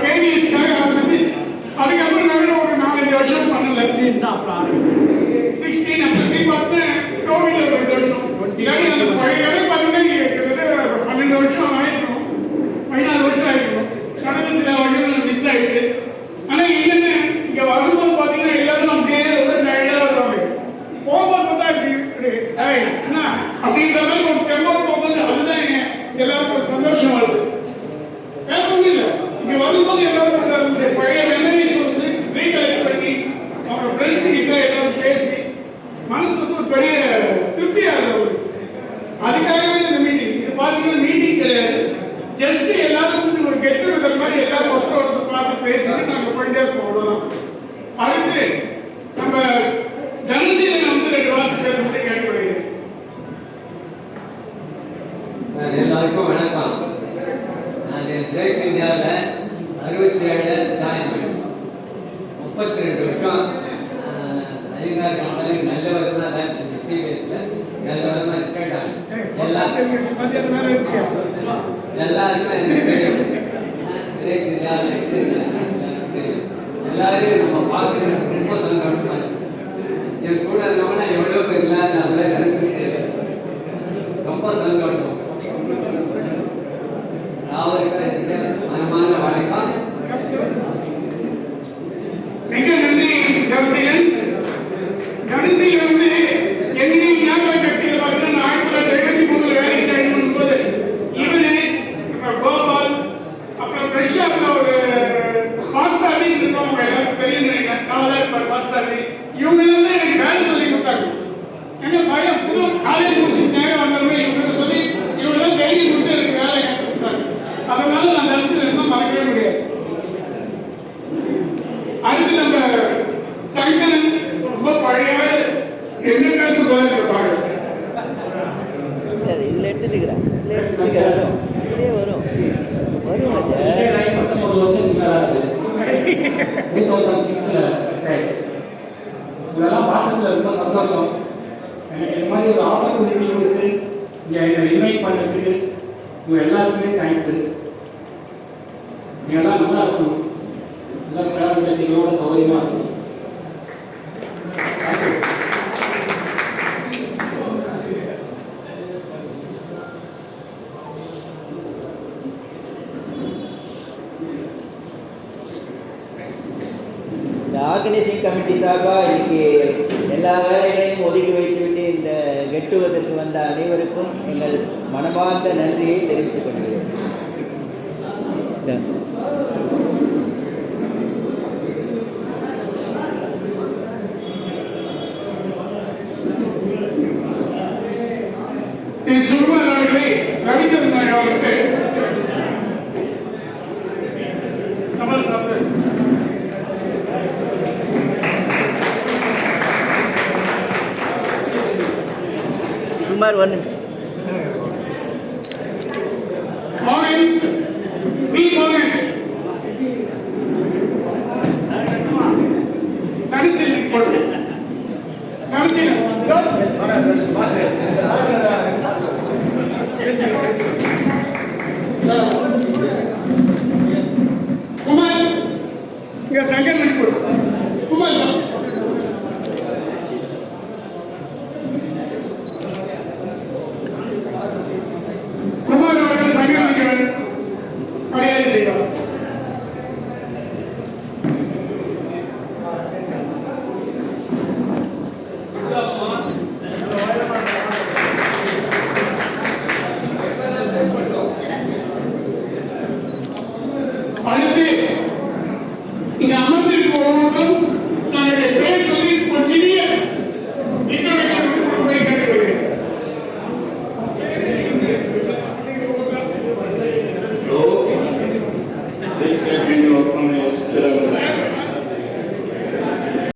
கேவிஎஸ்க்காக ஆரம்பிச்சு அதுக்கப்புறம் நடுவில் ஒரு 4-5 வருஷம் பண்ணல. 16 அப்படி பார்த்தா கோவிட்ல 2 வருஷம். இல்லாட்டி அந்த பழைய வேலை பார்த்தீங்கன்னா கிட்டத்தட்ட 12 வருஷம் ஆயிருக்கும், 14 வருஷம் ஆயிருக்கும். கடந்த சில வருஷங்கள் மிஸ் ஆயிடுச்சு. ஆனா என்னன்னு இங்க வரும்போது பாத்தீங்கன்னா எல்லாரும் அப்படியே ரொம்ப டயர்டா வருவாங்க. போகும்போது பார்த்தா அப்படின்ற மாதிரி ஒரு டெம்போ போகும்போது அதுதான் எல்லாருக்கும் ஒரு சந்தோஷம் வருது. வேற ஒன்றும் இல்லை, இங்க வரும்போது எல்லாரும் பழைய மெமரிஸ் வந்து ரீகலெக்ட் பண்ணி அவங்க ஃப்ரெண்ட்ஸ் கிட்ட எல்லாரும் பேசி மனசுக்கு ஒரு பெரிய திருப்தியாக இருக்கும். அதுக்காகவே இந்த மீட்டிங். இது பார்த்தீங்கன்னா மீட்டிங் கிடையாது, ஜஸ்ட் எல்லாரும் ஒரு கெட்டு விடுற மாதிரி எல்லாரும் ஒருத்தர் பார்த்து பேசிட்டு நாங்கள் போயிட்டே இருப்போம், அவ்வளோதான். அதுக்கு நம்ம தனுசீலன் வந்து 2 வார்த்தை பேச முடியும் கேட்கப்படுகிறேன். எல்லாருக்கும் வணக்கம். நான் பிரேக் இந்தியாவில் 67 ஜாயின் பண்ணேன். 32 வருஷம் அதிகாரி நல்லவர் தான் நல்லவரமாக கேட்டாங்க. எல்லாருக்கும் பிரேக் இந்தியாவில் எல்லாரையும் நம்ம பார்க்குறது ரொம்ப சந்தோஷமா. என் கூட இருந்தவங்கன்னா எவ்வளோ பேர் இல்லாத அவங்கள கருத்துட்டு ரொம்ப சந்தோஷம். அவருக்கு மனமான வணக்கம். மிக நன்றி தனுசீலன். தனுசீலன் வந்து எங்கேயும் ஞாபக சக்தியில் பார்த்தீங்கன்னா 1973 வேலைக்கு ஜாயின் பண்ணும்போது இவரு கோபால் அப்புறம் பிரஷாப்ல ஒரு பாஸ்தாவி இருக்கவங்க எல்லாரும் பெரிய காவலர் பாஸ்தாவி இவங்க எல்லாம் எனக்கு வேலை சொல்லி கொடுத்தாங்க. எங்க பையன் புது காலேஜ் முடிச்சு நேரம் வந்தவங்க இவங்க சொல்லி இவங்கெல்லாம் கையில் கொடுத்து எனக்கு வேலை கற்றுக் கொடுத்தாங்க. அதனால நான் தனுசீலன் மறக்கவே முடியாது. அடுத்து நம்ம சங்கரன் ரொம்ப பழைய என்ன பேச போயிருப்பாங்க. இதுல எடுத்துட்டு வரும் இதெல்லாம் பார்த்ததுல ரொம்ப சந்தோஷம். எனக்கு இந்த மாதிரி ஒரு ஆப்பர்ச்சுனிட்டி கொடுத்து இங்கே என்னை இன்வைட் பண்ணதுக்கு இவங்க எல்லாருக்குமே தேங்க்ஸு. நீங்கள்லாம் நல்லா இருக்கணும், நல்லா ஃபேமிலியோட சௌகரியமாக இருக்கணும். ஆர்கனைசிங் கமிட்டி சார்பாக இன்னைக்கு எல்லா வேலைகளையும் ஒதுக்கி வைத்துவிட்டு இந்த கெட்டுவதற்கு வந்த அனைவருக்கும் எங்கள் மனமார்ந்த நன்றியை தெரிவித்துக் கொள்கிறேன். குமார் ஒன்று தனுசீலன்